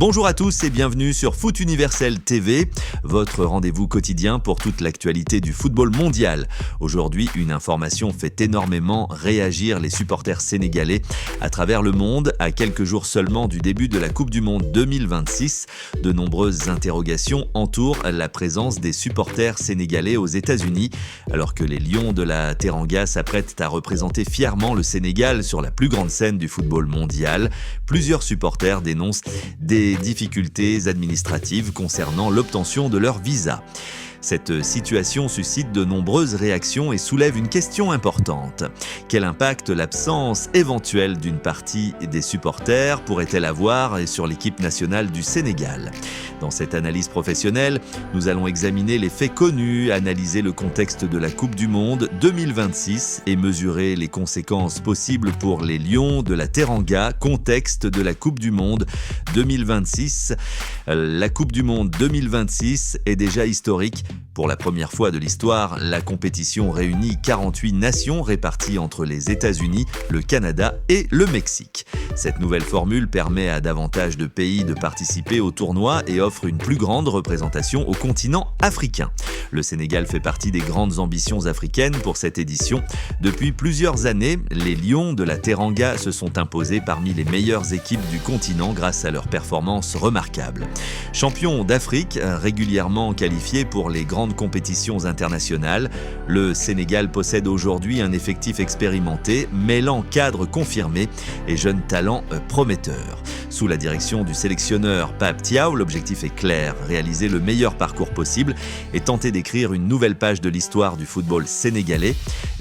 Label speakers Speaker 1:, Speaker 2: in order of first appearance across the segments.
Speaker 1: Bonjour à tous et bienvenue sur Foot Universel TV, votre rendez-vous quotidien pour toute l'actualité du football mondial. Aujourd'hui, une information fait énormément réagir les supporters sénégalais à travers le monde. À quelques jours seulement du début de la Coupe du Monde 2026, de nombreuses interrogations entourent la présence des supporters sénégalais aux États-Unis, alors que les Lions de la Teranga s'apprêtent à représenter fièrement le Sénégal sur la plus grande scène du football mondial. Plusieurs supporters dénoncent des difficultés administratives concernant l'obtention de leur visa. Cette situation suscite de nombreuses réactions et soulève une question importante. Quel impact l'absence éventuelle d'une partie des supporters pourrait-elle avoir sur l'équipe nationale du Sénégal ? Dans cette analyse professionnelle, nous allons examiner les faits connus, analyser le contexte de la Coupe du Monde 2026 et mesurer les conséquences possibles pour les Lions de la Teranga, contexte de la Coupe du Monde 2026. La Coupe du Monde 2026 est déjà historique. Pour la première fois de l'histoire, la compétition réunit 48 nations réparties entre les États-Unis, le Canada et le Mexique. Cette nouvelle formule permet à davantage de pays de participer au tournoi et offre une plus grande représentation au continent africain. Le Sénégal fait partie des grandes ambitions africaines pour cette édition. Depuis plusieurs années, les Lions de la Teranga se sont imposés parmi les meilleures équipes du continent grâce à leurs performances remarquables. Champions d'Afrique, régulièrement qualifiés pour les grandes compétitions internationales, le Sénégal possède aujourd'hui un effectif expérimenté, mêlant cadres confirmés et jeunes talents prometteurs. Sous la direction du sélectionneur Pape Thiaw, l'objectif est clair, réaliser le meilleur parcours possible et tenter d'écrire une nouvelle page de l'histoire du football sénégalais.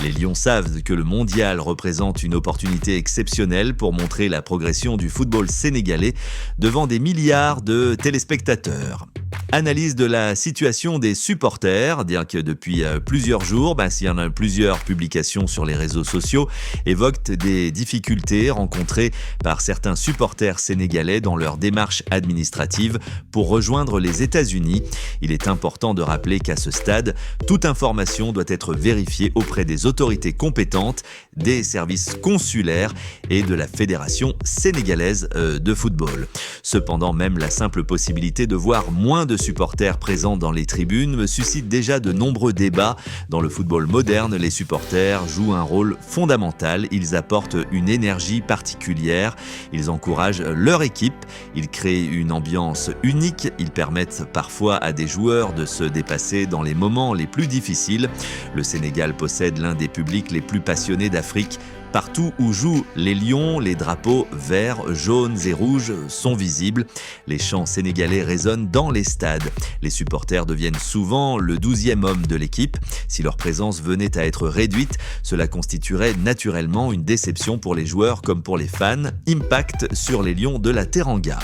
Speaker 1: Les Lions savent que le mondial représente une opportunité exceptionnelle pour montrer la progression du football sénégalais devant des milliards de téléspectateurs. Analyse de la situation des supporters, dire que depuis plusieurs jours, s'il y en a plusieurs publications sur les réseaux sociaux, évoquent des difficultés rencontrées par certains supporters sénégalais dans leur démarche administrative pour rejoindre les États-Unis. Il est important de rappeler qu'à ce stade, toute information doit être vérifiée auprès des autorités compétentes, des services consulaires et de la Fédération sénégalaise de football. Cependant, même la simple possibilité de voir moins de supporters présents dans les tribunes suscite déjà de nombreux débats. Dans le football moderne, les supporters jouent un rôle fondamental. Ils apportent une énergie particulière. Ils encouragent leur équipe. Ils créent une ambiance unique. Ils permettent parfois à des joueurs de se dépasser dans les moments les plus difficiles. Le Sénégal possède l'un des publics les plus passionnés d'Afrique. Partout où jouent les Lions, les drapeaux verts, jaunes et rouges sont visibles. Les chants sénégalais résonnent dans les stades. Les supporters deviennent souvent le 12e homme de l'équipe. Si leur présence venait à être réduite, cela constituerait naturellement une déception pour les joueurs comme pour les fans. Impact sur les Lions de la Teranga.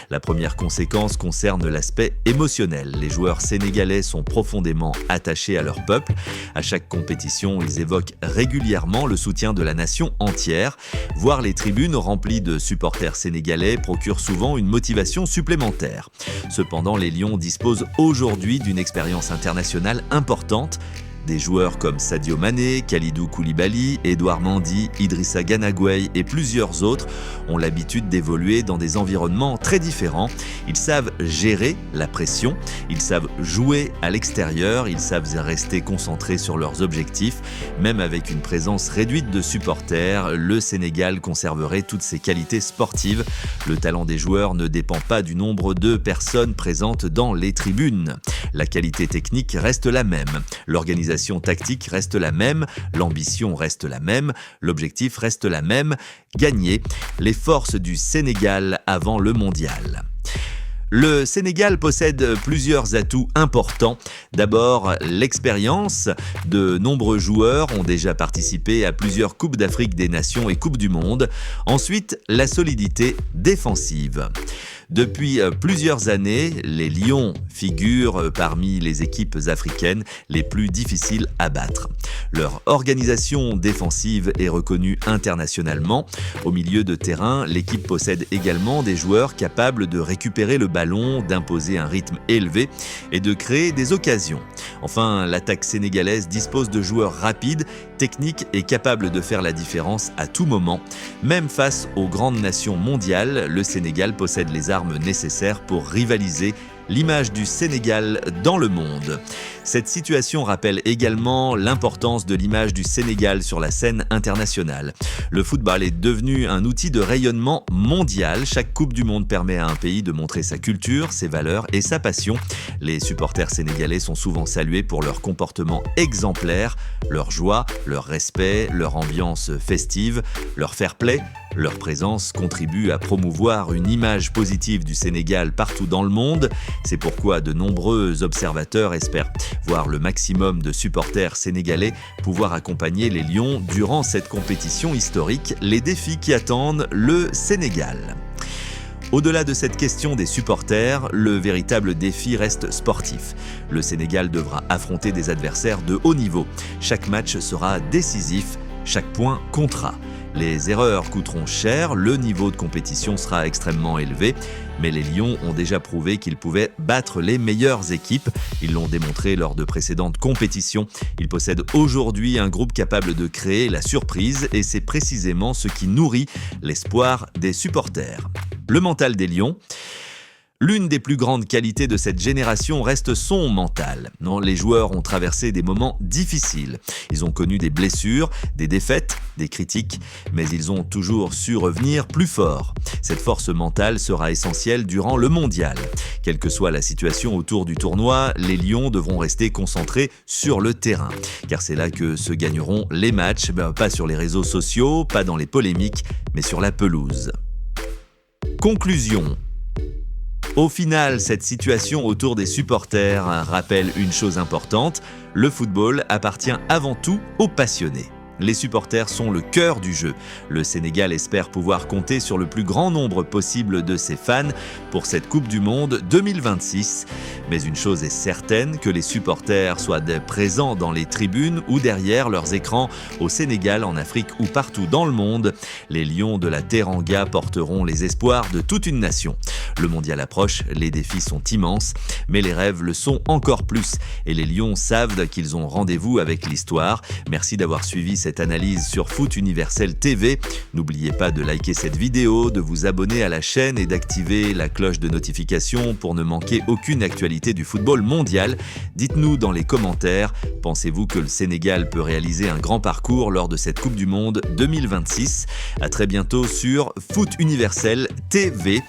Speaker 1: La première conséquence concerne l'aspect émotionnel. Les joueurs sénégalais sont profondément attachés à leur peuple. À chaque compétition, ils évoquent régulièrement le soutien de la nation entière. Voir les tribunes remplies de supporters sénégalais procure souvent une motivation supplémentaire. Cependant, les Lions disposent aujourd'hui d'une expérience internationale importante. Des joueurs comme Sadio Mané, Kalidou Koulibaly, Edouard Mendy, Idrissa Gana Gueye et plusieurs autres ont l'habitude d'évoluer dans des environnements très différents. Ils savent gérer la pression, ils savent jouer à l'extérieur, ils savent rester concentrés sur leurs objectifs. Même avec une présence réduite de supporters, le Sénégal conserverait toutes ses qualités sportives. Le talent des joueurs ne dépend pas du nombre de personnes présentes dans les tribunes. La qualité technique reste la même. L'organisation tactique reste la même, l'ambition reste la même, l'objectif reste la même, gagner les forces du Sénégal avant le mondial. Le Sénégal possède plusieurs atouts importants. D'abord, l'expérience. De nombreux joueurs ont déjà participé à plusieurs Coupes d'Afrique des Nations et Coupes du Monde. Ensuite, la solidité défensive. Depuis plusieurs années, les Lions figurent parmi les équipes africaines les plus difficiles à battre. Leur organisation défensive est reconnue internationalement. Au milieu de terrain, l'équipe possède également des joueurs capables de récupérer le ballon, d'imposer un rythme élevé et de créer des occasions. occasions. Enfin, l'attaque sénégalaise dispose de joueurs rapides, techniques et capables de faire la différence à tout moment. Même face aux grandes nations mondiales, le Sénégal possède les armes nécessaires pour rivaliser. L'image du Sénégal dans le monde. Cette situation rappelle également l'importance de l'image du Sénégal sur la scène internationale. Le football est devenu un outil de rayonnement mondial. Chaque Coupe du Monde permet à un pays de montrer sa culture, ses valeurs et sa passion. Les supporters sénégalais sont souvent salués pour leur comportement exemplaire, leur joie, leur respect, leur ambiance festive, leur fair-play. Leur présence contribue à promouvoir une image positive du Sénégal partout dans le monde. C'est pourquoi de nombreux observateurs espèrent voir le maximum de supporters sénégalais pouvoir accompagner les Lions durant cette compétition historique, les défis qui attendent le Sénégal. Au-delà de cette question des supporters, le véritable défi reste sportif. Le Sénégal devra affronter des adversaires de haut niveau. Chaque match sera décisif, chaque point comptera. Les erreurs coûteront cher, le niveau de compétition sera extrêmement élevé, mais les Lions ont déjà prouvé qu'ils pouvaient battre les meilleures équipes. Ils l'ont démontré lors de précédentes compétitions. Ils possèdent aujourd'hui un groupe capable de créer la surprise et c'est précisément ce qui nourrit l'espoir des supporters. Le mental des Lions. L'une des plus grandes qualités de cette génération reste son mental. Non, les joueurs ont traversé des moments difficiles. Ils ont connu des blessures, des défaites, des critiques, mais ils ont toujours su revenir plus forts. Cette force mentale sera essentielle durant le mondial. Quelle que soit la situation autour du tournoi, les Lions devront rester concentrés sur le terrain. Car c'est là que se gagneront les matchs, pas sur les réseaux sociaux, pas dans les polémiques, mais sur la pelouse. Conclusion. Au final, cette situation autour des supporters rappelle une chose importante, le football appartient avant tout aux passionnés. Les supporters sont le cœur du jeu. Le Sénégal espère pouvoir compter sur le plus grand nombre possible de ses fans pour cette Coupe du Monde 2026. Mais une chose est certaine, que les supporters soient présents dans les tribunes ou derrière leurs écrans au Sénégal, en Afrique ou partout dans le monde, les Lions de la Teranga porteront les espoirs de toute une nation. Le mondial approche, les défis sont immenses, mais les rêves le sont encore plus. Et les Lions savent qu'ils ont rendez-vous avec l'histoire. Merci d'avoir suivi cette analyse sur Foot Universel TV. N'oubliez pas de liker cette vidéo, de vous abonner à la chaîne et d'activer la cloche de notification pour ne manquer aucune actualité du football mondial. Dites-nous dans les commentaires, pensez-vous que le Sénégal peut réaliser un grand parcours lors de cette Coupe du Monde 2026 ? À très bientôt sur Foot Universel TV.